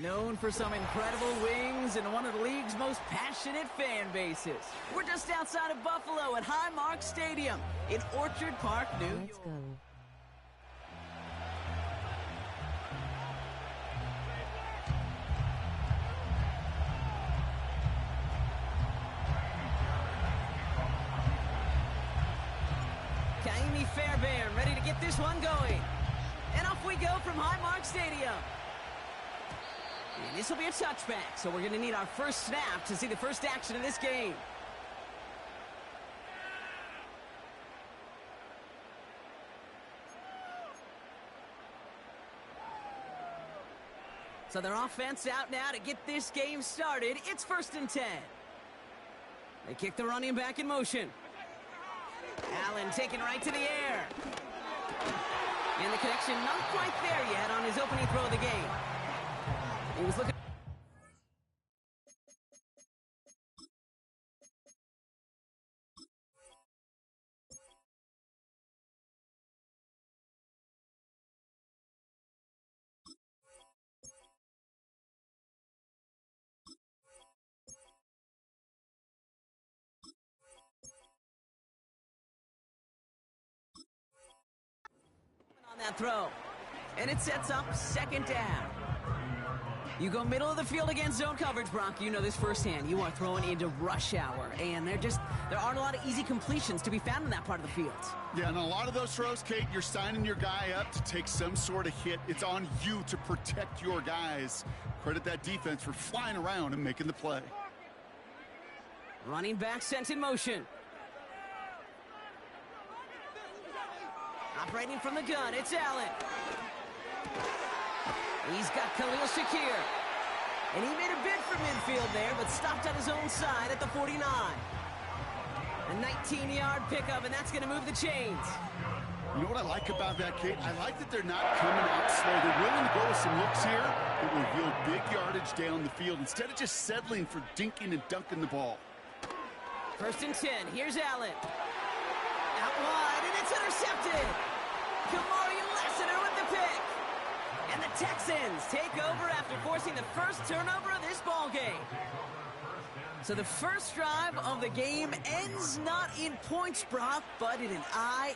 Known for some incredible wings and one of the league's most passionate fan bases. We're just outside of Buffalo at Highmark Stadium in Orchard Park, New York. Let's go. Kaimi Fairbairn ready to get this one going. And off we go from Highmark Stadium. And this will be a touchback, so we're going to need our first snap to see the first action of this game. So their offense out now to get this game started. It's 1st and 10. They kick the running back in motion. Allen taken right to the air. And the connection not quite there yet on his opening throw of the game. He was looking. On that throw. And it sets up 2nd down. You go middle of the field against zone coverage, Brock. You know this firsthand. You are throwing into rush hour, and there aren't a lot of easy completions to be found in that part of the field. Yeah, and a lot of those throws, Kate, you're signing your guy up to take some sort of hit. It's on you to protect your guys. Credit that defense for flying around and making the play. Running back sent in motion. Operating from the gun, it's Allen. He's got Khalil Shakir. And he made a bid for midfield there, but stopped on his own side at the 49. A 19-yard pickup, and that's going to move the chains. You know what I like about that, Kate? I like that they're not coming out slow. They're willing to go with some looks here that will yield big yardage down the field instead of just settling for dinking and dunking the ball. 1st and 10. Here's Allen. Out wide, and it's intercepted. Kamari Lassiter with the pick. And the Texans take over after forcing the first turnover of this ball game. So the first drive of the game ends not in points, Brock, but in an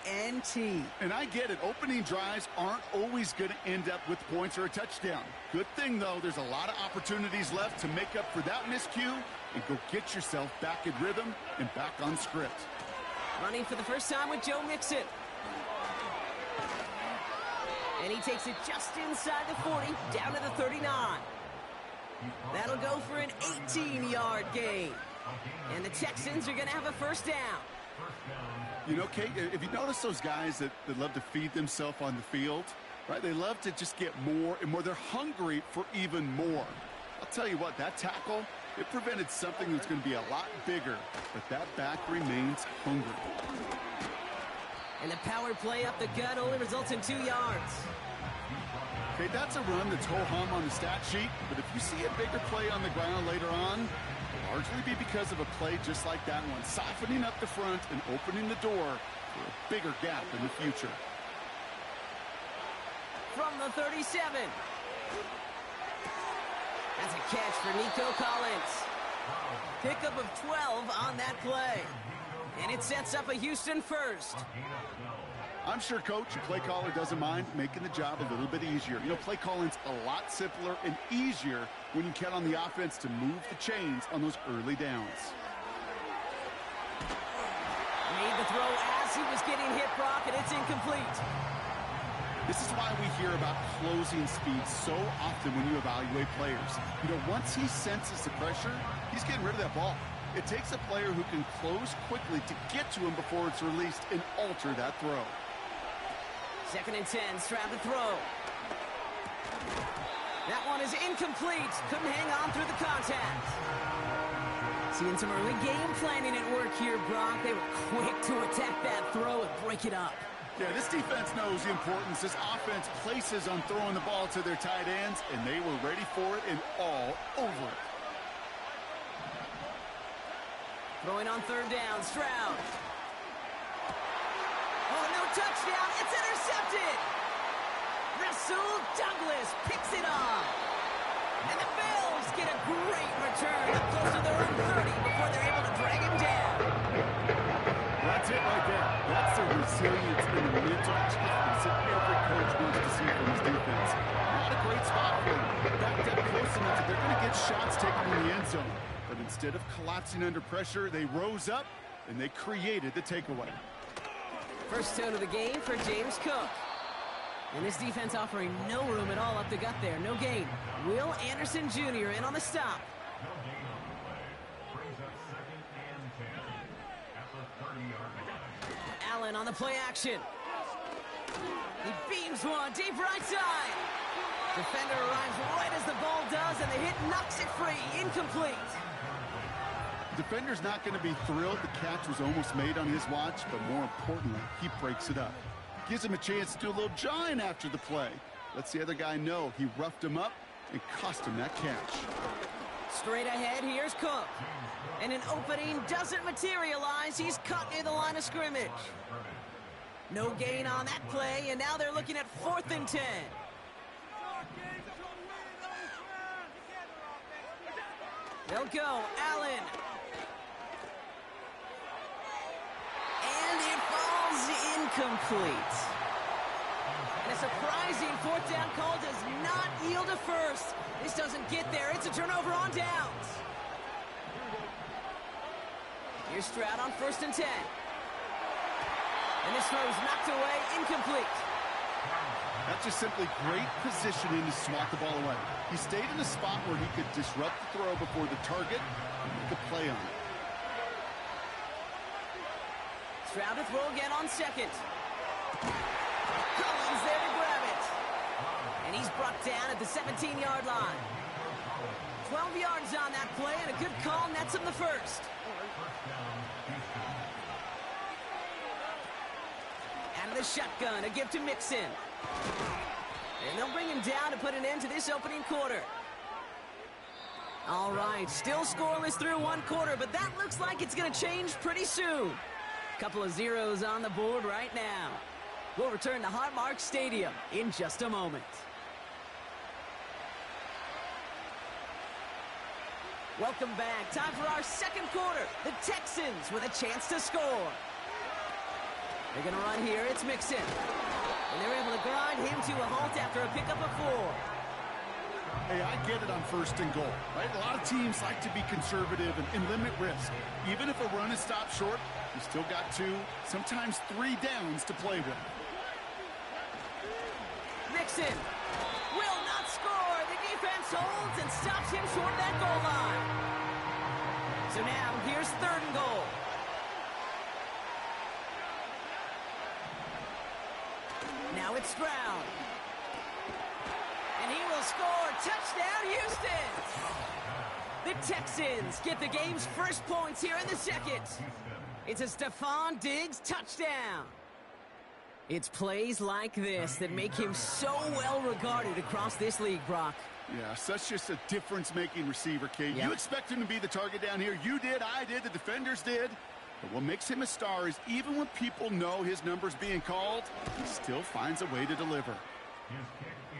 INT. And I get it. Opening drives aren't always going to end up with points or a touchdown. Good thing, though, there's a lot of opportunities left to make up for that miscue and go get yourself back in rhythm and back on script. Running for the first time with Joe Mixon. And he takes it just inside the 40, down to the 39. That'll go for an 18-yard gain. And the Texans are going to have a first down. You know, Kate, if you notice those guys that love to feed themselves on the field, right? They love to just get more and more. They're hungry for even more. I'll tell you what, that tackle, it prevented something that's going to be a lot bigger. But that back remains hungry. And the power play up the gut only results in 2 yards. Okay, that's a run that's ho-hum on the stat sheet, but if you see a bigger play on the ground later on, it'll largely be because of a play just like that one, softening up the front and opening the door for a bigger gap in the future. From the 37. That's a catch for Nico Collins. Pickup of 12 on that play. And it sets up a Houston first. I'm sure Coach, the play caller, doesn't mind making the job a little bit easier. You know, play calling's a lot simpler and easier when you count on the offense to move the chains on those early downs. Made the throw as he was getting hit, Brock, and it's incomplete. This is why we hear about closing speed so often when you evaluate players. You know, once he senses the pressure, he's getting rid of that ball. It takes a player who can close quickly to get to him before it's released and alter that throw. 2nd and 10, Stroud to throw. That one is incomplete. Couldn't hang on through the contact. Seeing some early game planning at work here, Brock. They were quick to attack that throw and break it up. Yeah, this defense knows the importance this offense places on throwing the ball to their tight ends, and they were ready for it and all over it. Throwing on 3rd down, Stroud. Oh, no touchdown. It's intercepted. Rasul Douglas picks it off. And the Bills get a great return up close to their own 30 before they're able to drag him down. That's it right there. That's the resilience and the mental toughness that every coach wants to see from his defense. Not a great spot for them. Backed up close enough that they're going to get shots taken in the end zone. But instead of collapsing under pressure, they rose up and they created the takeaway. First tone of the game for James Cook. And this defense offering no room at all up the gut there. No gain. Will Anderson Jr. in on the stop. Allen on the play action. He beams one deep right side. Defender arrives right as the ball does, and the hit knocks it free. Incomplete. Defender's not going to be thrilled the catch was almost made on his watch, but more importantly, he breaks it up. Gives him a chance to do a little jawing after the play. Lets the other guy know he roughed him up and cost him that catch. Straight ahead, here's Cook. And an opening doesn't materialize. He's cut near the line of scrimmage. No gain on that play, and now they're looking at 4th and 10. They'll go. Allen. And it falls incomplete. And a surprising 4th down call does not yield a first. This doesn't get there. It's a turnover on downs. Here's Stroud on 1st and 10. And this throw's knocked away, incomplete. That's just simply great positioning to swat the ball away. He stayed in a spot where he could disrupt the throw before the target and make a play on it. Stroud to throw again on 2nd. Collins there to grab it. And he's brought down at the 17-yard line. 12 yards on that play, and a good call nets him the first. Out of the shotgun, a give to Mixon. And they'll bring him down to put an end to this opening quarter. All right, still scoreless through 1 quarter, but that looks like it's going to change pretty soon. Couple of zeros on the board right now. We'll return to Highmark Stadium in just a moment. Welcome back. Time for our 2nd quarter. The Texans with a chance to score. They're going to run here. It's Mixon. And they're able to grind him to a halt after a pickup of 4. Hey, I get it on 1st and goal, right? A lot of teams like to be conservative and limit risk. Even if a run is stopped short, you still got 2, sometimes 3 downs to play with. Mixon will not score. The defense holds and stops him short of that goal line. So now here's 3rd and goal. Now it's Stroud. And he will score. Touchdown, Houston. The Texans get the game's first points here in the 2nd. It's a Stephon Diggs touchdown. It's plays like this that make him so well regarded across this league, Brock. Yeah, such just a difference-making receiver, Kate. Yep. You expect him to be the target down here. You did, I did, the defenders did. But what makes him a star is even when people know his number's being called, he still finds a way to deliver.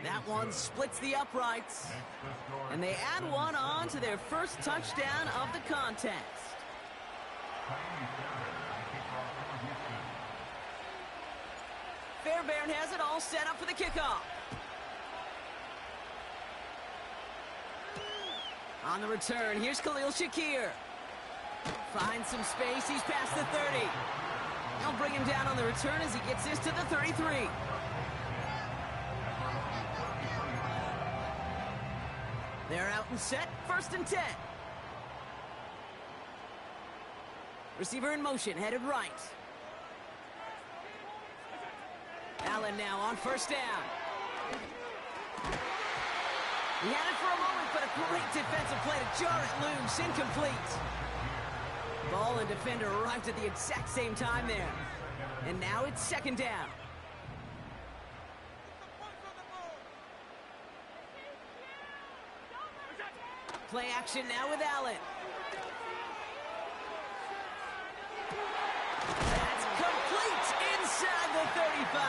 That one splits the uprights. And they add one on to their first touchdown of the contest. Fairbairn has it all set up for the kickoff. On the return, here's Khalil Shakir. Finds some space, he's past the 30. They'll bring him down on the return as he gets this to the 33. They're out and set, 1st and 10. Receiver in motion, headed right. Allen now on 1st down. He had it for a moment, but a great defensive play to jar it loose, incomplete. Ball and defender arrived at the exact same time there. And now it's 2nd down. Play action now with Allen. That's complete inside the 35.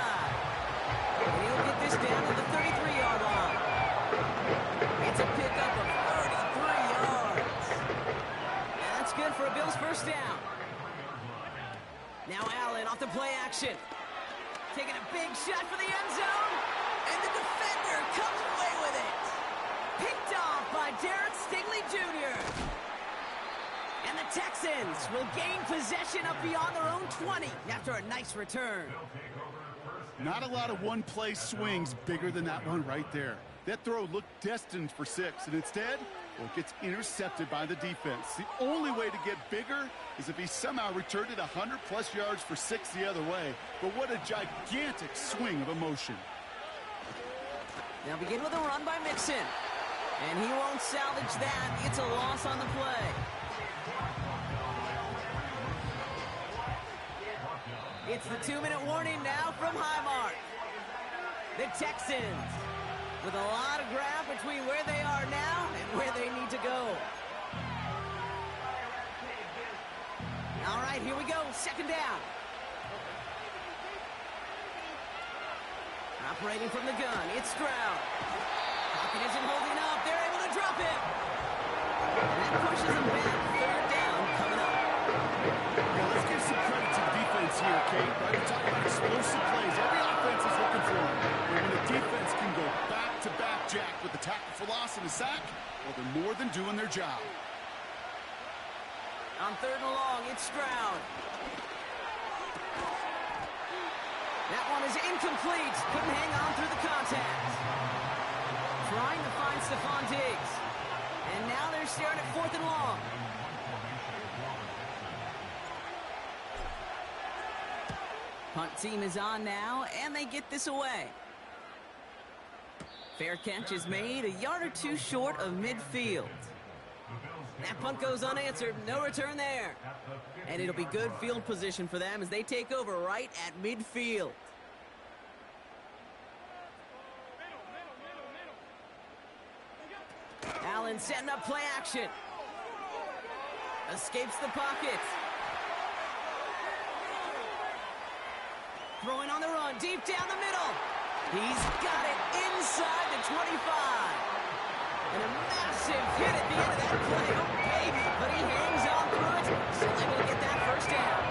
And he'll get this down to the 33-yard line. It's a pickup of 33 yards. And that's good for a Bills first down. Now Allen off the play action. Taking a big shot for the end zone. And the defender comes away with it. Picked off by Derek Stingley Jr. And the Texans will gain possession up beyond their own 20 after a nice return. Not a lot of one-play swings bigger than that one right there. That throw looked destined for 6, and instead, well, it gets intercepted by the defense. The only way to get bigger is if he somehow returned it 100-plus yards for 6 the other way. But what a gigantic swing of emotion. They'll begin with a run by Mixon. And he won't salvage that. It's a loss on the play. It's the 2-minute warning now from Highmark. The Texans with a lot of ground between where they are now and where they need to go. All right, here we go. Second down. Operating from the gun, it's Stroud. Pocket isn't holding up. They're able to drop him. And that pushes him back. Third down coming up. Yeah, let's give some credit to the defense here, Kate. Right, we talk about explosive plays. Every offense is looking for them. But when the defense can go back-to-back, Jack, with the tackle for loss and a sack, well, they're more than doing their job. On third and long, it's Stroud. That one is incomplete. Couldn't hang on through the contact. Trying to find Stephon Diggs. And now they're staring at fourth and long. Punt team is on now, and they get this away. Fair catch is made, a yard or two short of midfield. That punt goes unanswered, no return there. And it'll be good field position for them as they take over right at midfield. Allen setting up play action. Escapes the pocket. Throwing on the run, deep down the middle. He's got it inside the 25. And a massive hit at the end of that play. Oh, baby. But he hangs on through it. Still able to get that first down.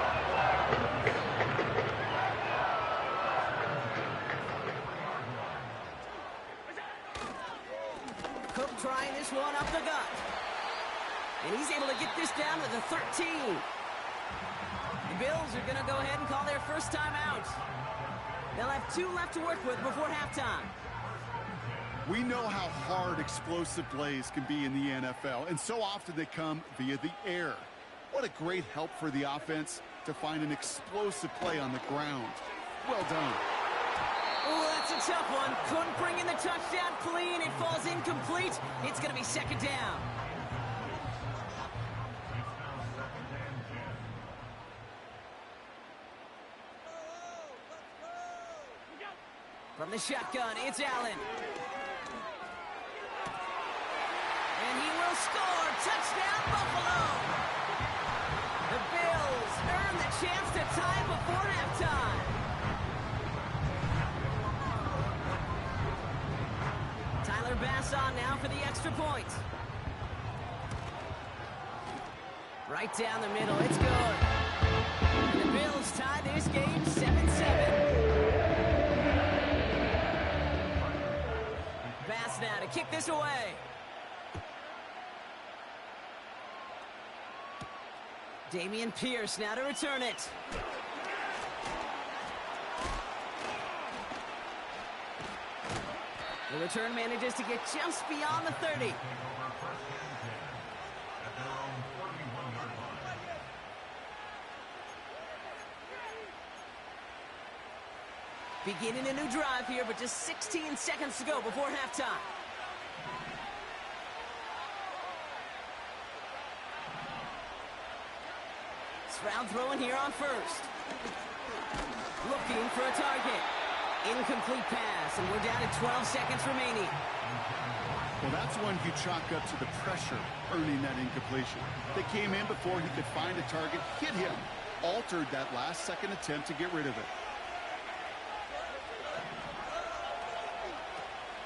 Cook trying this one up the gut. And he's able to get this down to the 13. The Bills are going to go ahead and call their first time out. They'll have 2 left to work with before halftime. We know how hard explosive plays can be in the NFL, and so often they come via the air. What a great help for the offense to find an explosive play on the ground. Well done. Oh, that's a tough one. Couldn't bring in the touchdown clean. It falls incomplete. It's going to be second down. From the shotgun, it's Allen. And he will score. Touchdown, Buffalo. The Bills earn the chance to tie it before halftime. Tyler Bass on now for the extra point. Right down the middle, it's good. And the Bills tie this game 7-7. Bass now to kick this away. Damian Pierce now to return it. The return manages to get just beyond the 30. Beginning a new drive here, but just 16 seconds to go before halftime. Stroud throwing here on first. Looking for a target. Incomplete pass, and we're down to 12 seconds remaining. Well, that's one you chalk up to the pressure earning that incompletion. They came in before he could find a target, hit him, altered that last-second attempt to get rid of it.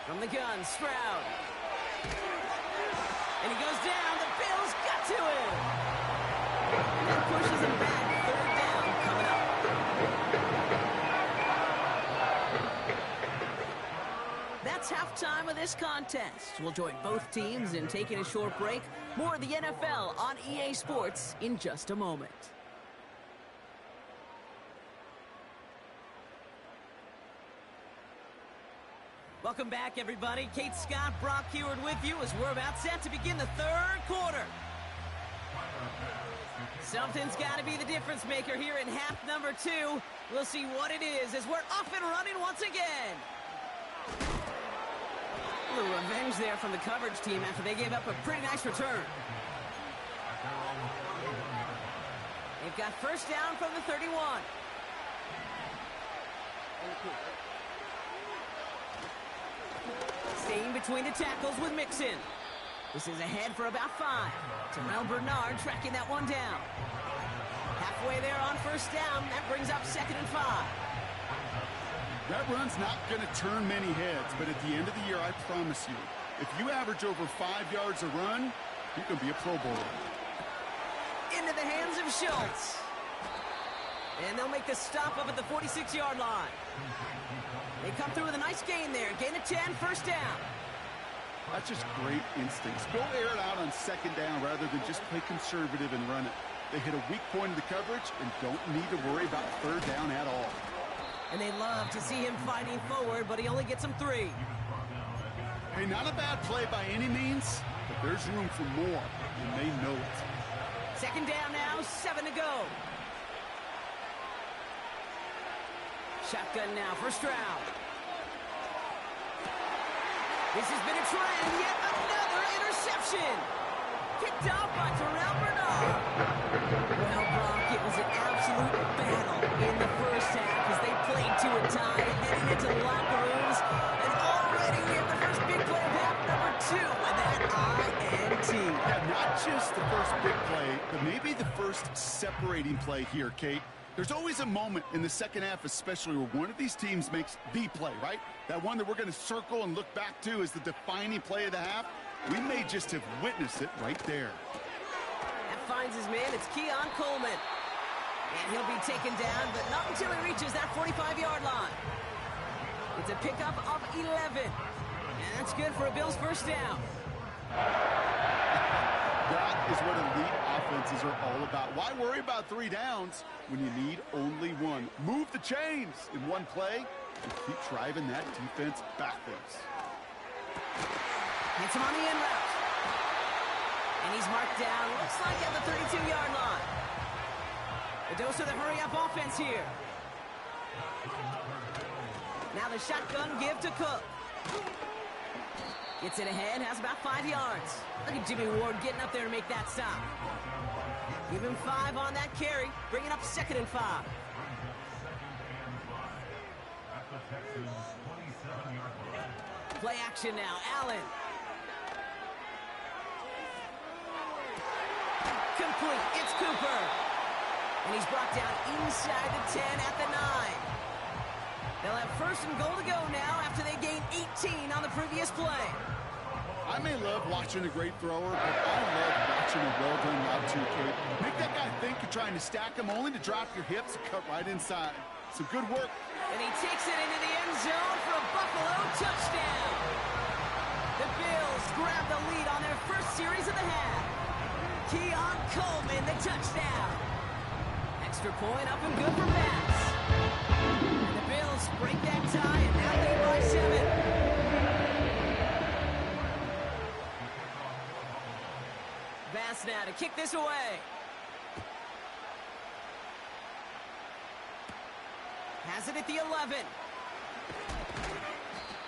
From the gun, Stroud. And he goes down. The Bills got to him. And that pushes him back. Third down coming up. That's halftime of this contest. We'll join both teams in taking a short break. More of the NFL on EA Sports in just a moment. Welcome back, everybody. Kate Scott, Brock Heward with you as we're about set to begin the third quarter. Something's got to be the difference maker here in half number 2. We'll see what it is as we're off and running once again. A little revenge there from the coverage team after they gave up a pretty nice return. They've got first down from the 31. Staying between the tackles with Mixon. This is ahead for about 5. Terrell Bernard tracking that one down. Halfway there on first down. That brings up 2nd and 5. That run's not going to turn many heads, but at the end of the year, I promise you, if you average over 5 yards a run, you're going to be a Pro Bowler. Into the hands of Schultz. And they'll make the stop up at the 46-yard line. They come through with a nice gain there. Gain of 10, first down. That's just great instincts. Go air it out on 2nd down rather than just play conservative and run it. They hit a weak point in the coverage and don't need to worry about 3rd down at all. And they love to see him fighting forward, but he only gets them 3. Hey, not a bad play by any means, but there's room for more, and they know it. 2nd down now, 7 to go. Shotgun now, first round. This has been a trend, yet another interception. Picked up by Terrell Bernard. Well, Brock, it was an absolute battle in the first half as they played to a tie, heading into the locker rooms. And already we have the first big play of half number 2 with that INT. Yeah, not just the first big play, but maybe the first separating play here, Kate. There's always a moment in the second half, especially where one of these teams makes the play, right? That one that we're going to circle and look back to as the defining play of the half. We may just have witnessed it right there. That finds his man. It's Keon Coleman. And he'll be taken down, but not until he reaches that 45-yard line. It's a pickup of 11. And that's good for a Bills first down. That is what elite offenses are all about. Why worry about 3 downs when you need only 1? Move the chains in one play and keep driving that defense backwards. Hits him on the in route. And he's marked down, looks like at the 32-yard line. The dose of the hurry-up offense here. Now the shotgun give to Cook. Gets it ahead, has about 5 yards. Look at Jimmy Ward getting up there to make that stop. Give him 5 on that carry, bringing up 2nd and 5. Play action now, Allen. Complete, it's Cooper. And he's brought down inside the 10 at the 9. They'll have first and goal to go now after they gained 18 on the previous play. I may love watching a great thrower, but I love watching a well-done route too, Kate. Make that guy think you're trying to stack him only to drop your hips and cut right inside. Some good work. And he takes it into the end zone for a Buffalo touchdown. The Bills grab the lead on their first series of the half. Keon Coleman, the touchdown. Extra point up and good for Pats. And the Bills break that tie and now lead by 7. Bass now to kick this away. Has it at the 11.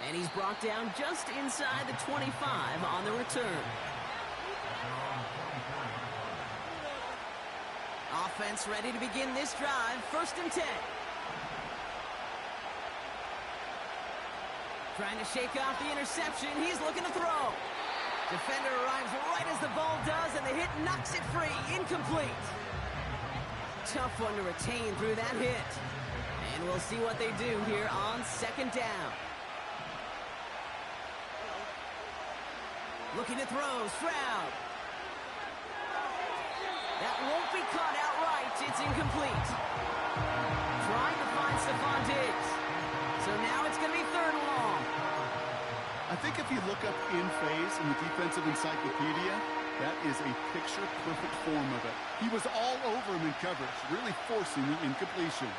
And he's brought down just inside the 25 on the return. Offense ready to begin this drive. 1st and 10. Trying to shake off the interception. He's looking to throw. Defender arrives right as the ball does, and the hit knocks it free. Incomplete. Tough one to retain through that hit. And we'll see what they do here on 2nd down. Looking to throw, Stroud. That won't be caught outright. It's incomplete. Trying to find Stephon Diggs. So now it's going to be 3rd and long. I think if you look up in phase in the defensive encyclopedia, that is a picture-perfect form of it. He was all over him in coverage, really forcing the incompletion.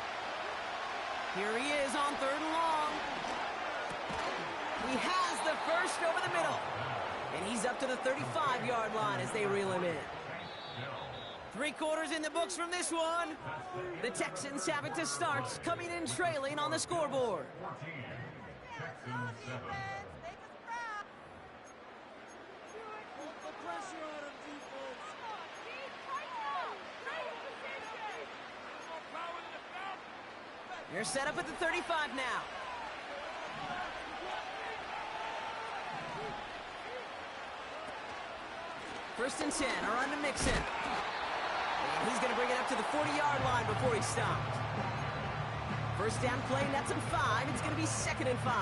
Here he is on 3rd and long. He has the first over the middle. And he's up to the 35-yard line as they reel him in. 3 quarters in the books from this one. The Texans have it to start, coming in trailing on the scoreboard. They're set up at the 35 now. First and 10, a run to Mixon. And he's going to bring it up to the 40-yard line before he's stopped. First down play, nets him 5. It's going to be 2nd and 5.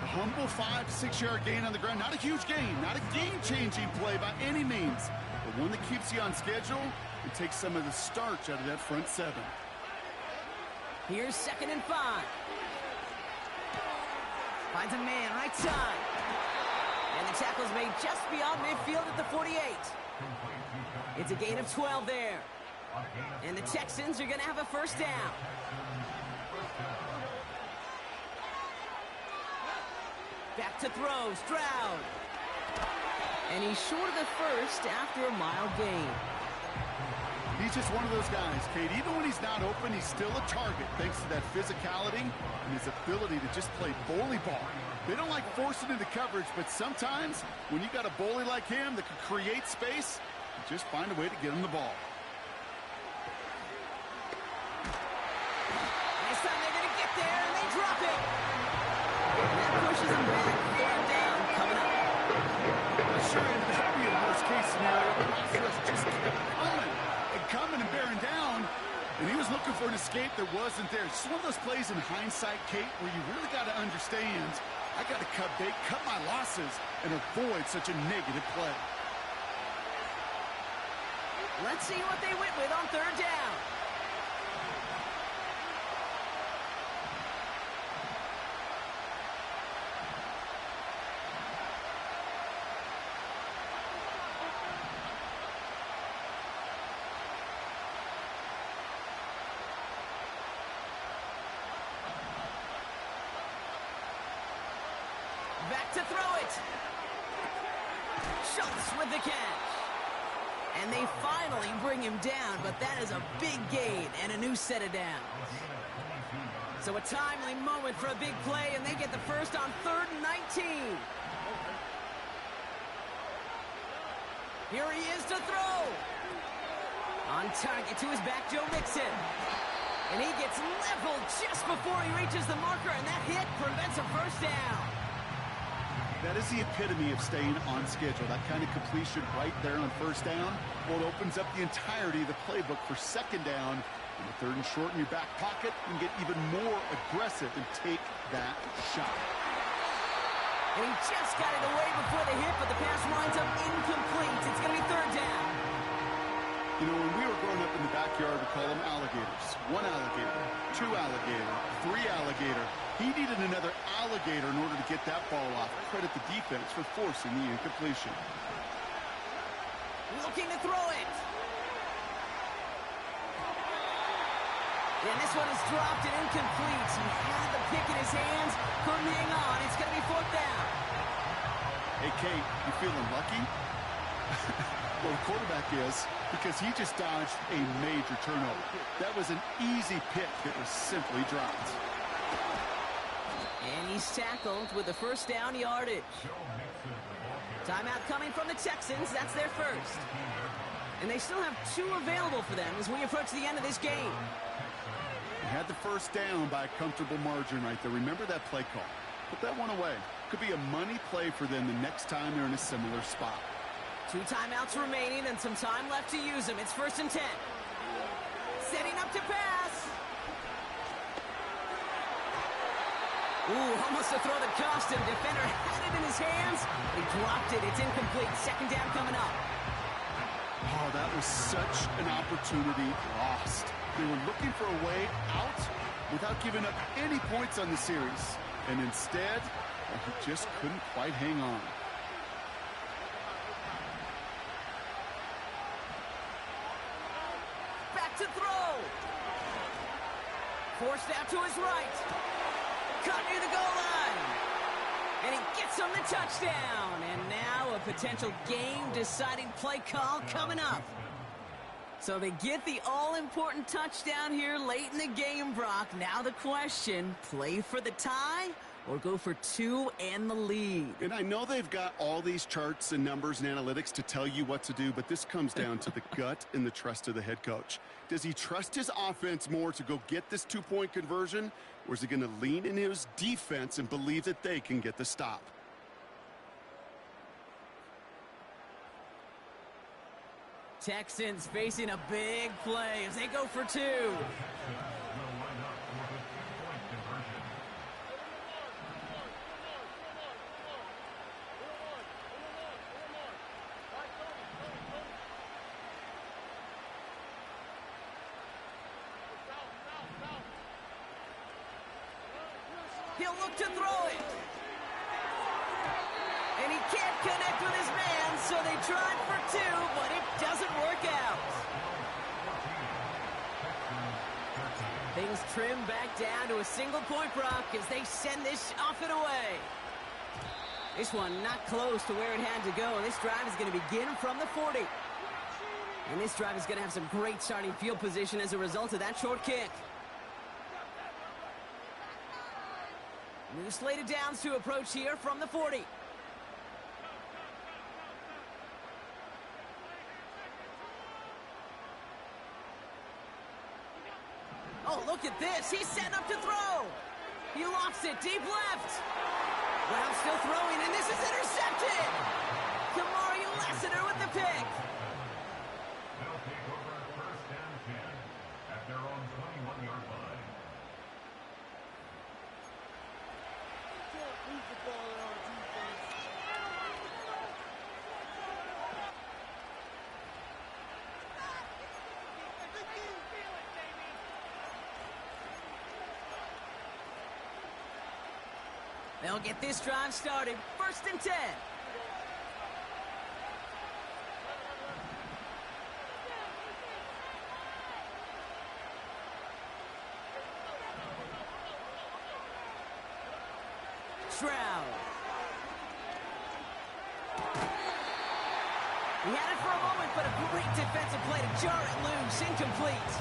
A humble 5 to 6-yard gain on the ground. Not a huge gain, not a game-changing play by any means, but one that keeps you on schedule and takes some of the starch out of that front 7. Here's 2nd and 5. Finds a man right side. And the tackle's made just beyond midfield at the 48. It's a gain of 12 there. And the Texans are going to have a first down. Back to throw, Stroud. And he's short of the first after a mild gain. He's just one of those guys, Kate. Even when he's not open, he's still a target thanks to that physicality and his ability to just play bully ball. They don't like forcing into coverage, but sometimes when you got a bully like him that can create space, you just find a way to get him the ball. This time they're going to get there, and they drop it. And that pushes him back. 4th down coming up. I'm sure ended up being a worst-case scenario. The process just kept coming and bearing down, and he was looking for an escape that wasn't there. It's just one of those plays in hindsight, Kate, where you really got to understand, I got to cut bait, cut my losses, and avoid such a negative play. Let's see what they went with on 3rd down. Back to throw it. Schultz with the catch. And they finally bring him down, but that is a big gain and a new set of downs. So a timely moment for a big play, and they get the first on 3rd and 19. Here he is to throw. On target to his back, Joe Mixon. And he gets leveled just before he reaches the marker, and that hit prevents a first down. That is the epitome of staying on schedule. That kind of completion right there on 1st down. Well, it opens up the entirety of the playbook for 2nd down. In the 3rd and short in your back pocket, you can get even more aggressive and take that shot. And he just got it away before the hit, but the pass winds up incomplete. It's going to be 3rd down. You know, when we were growing up in the backyard, we call them alligators. 1 alligator, 2 alligator, 3 alligator. He needed another alligator in order to get that ball off. Credit the defense for forcing the incompletion. Looking to throw it. And this one is dropped and incomplete. He had the pick in his hands, couldn't hang on. It's going to be 4th down. Hey, Kate, you feeling lucky? Well, the quarterback is, because he just dodged a major turnover. That was an easy pick that was simply dropped. And he's tackled with the first down yardage. Timeout coming from the Texans. That's their first. And they still have 2 available for them as we approach the end of this game. They had the first down by a comfortable margin right there. Remember that play call. Put that one away. Could be a money play for them the next time they're in a similar spot. 2 timeouts remaining and some time left to use them. It's 1st and 10. Setting up to pass. Ooh, almost a throw that cost him. Defender had it in his hands. He dropped it. It's incomplete. Second down coming up. Oh, that was such an opportunity lost. They were looking for a way out without giving up any points on the series. And instead, he just couldn't quite hang on. Back to throw. Forced out to his right. Caught near the goal line. And he gets him the touchdown. And now a potential game-deciding play call coming up. So they get the all-important touchdown here late in the game, Brock. Now the question, play for the tie or go for two and the lead? And I know they've got all these charts and numbers and analytics to tell you what to do, but this comes down to the gut and the trust of the head coach. Does he trust his offense more to go get this two-point conversion, or is he going to lean in his defense and believe that they can get the stop? Texans facing a big play as they go for two. He'll look to throw it. And he can't connect with his man, so they tried for two, but it doesn't work out. Things trim back down to a single point, Brock, as they send this off and away. This one not close to where it had to go. This drive is going to begin from the 40. And this drive is going to have some great starting field position as a result of that short kick. New slated downs to approach here from the 40. Oh, look at this. He's setting up to throw. He lofts it deep left. Brown still throwing, and this is intercepted. Kamari Lassiter with the pick. They'll take over at first and 10 at their own 21-yard line. They'll get this drive started. First and 10. Stroud. He had it for a moment, but a great defensive play to jar it loose. Incomplete.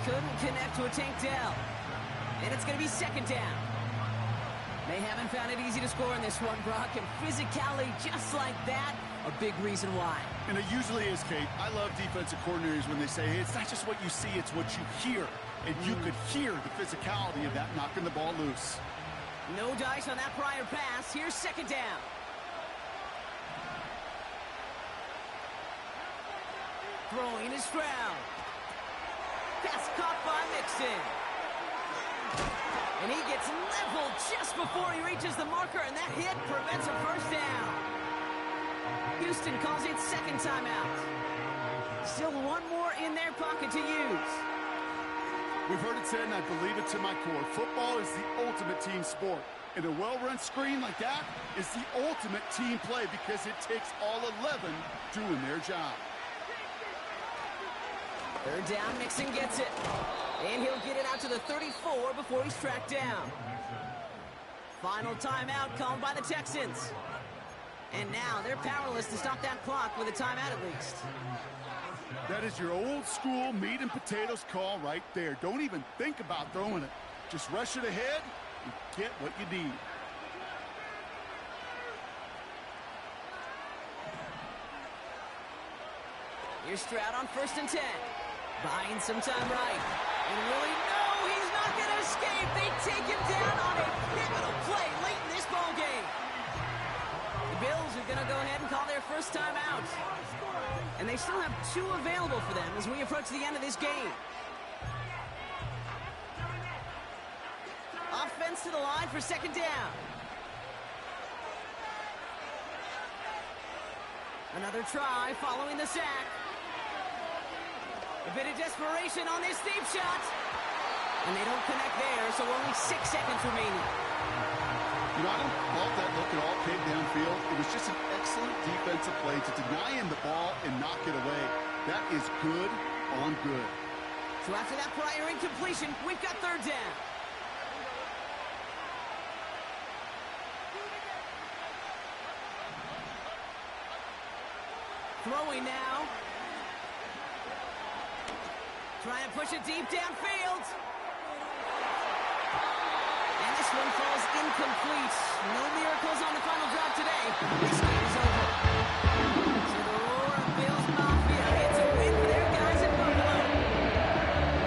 Couldn't connect to a tank down. And it's going to be second down. They haven't found it easy to score in this one, Brock, and physicality just like that, a big reason why. And it usually is, Kate. I love defensive coordinators when they say, hey, it's not just what you see, it's what you hear. And you could hear the physicality of that knocking the ball loose. No dice on that prior pass. Here's second down. Throwing is Stroud. Pass caught by Mixon. And he gets leveled just before he reaches the marker, and that hit prevents a first down. Houston calls it second timeout. Still one more in their pocket to use. We've heard it said, and I believe it to my core, football is the ultimate team sport. And a well-run screen like that is the ultimate team play because it takes all 11 doing their job. Third down, Mixon gets it. And he'll get it out to the 34 before he's tracked down. Final timeout called by the Texans. And now they're powerless to stop that clock with a timeout at least. That is your old school meat and potatoes call right there. Don't even think about throwing it. Just rush it ahead and get what you need. Here's Stroud on first and 10. Buying some time right. And really, no, he's not going to escape. They take him down on a pivotal play late in this ball game. The Bills are going to go ahead and call their first timeout. And they still have two available for them as we approach the end of this game. Offense runs to the line for second down. Another try following the sack. A bit of desperation on this deep shot. And they don't connect there, so only 6 seconds remaining. You know, I don't fault that look at all, Kate, downfield. It was just an excellent defensive play to deny him the ball and knock it away. That is good on good. So after that prior incompletion, we've got third down. Throwing now. Trying to push it deep downfield. And this one falls incomplete. No miracles on the final drive today. This game is over.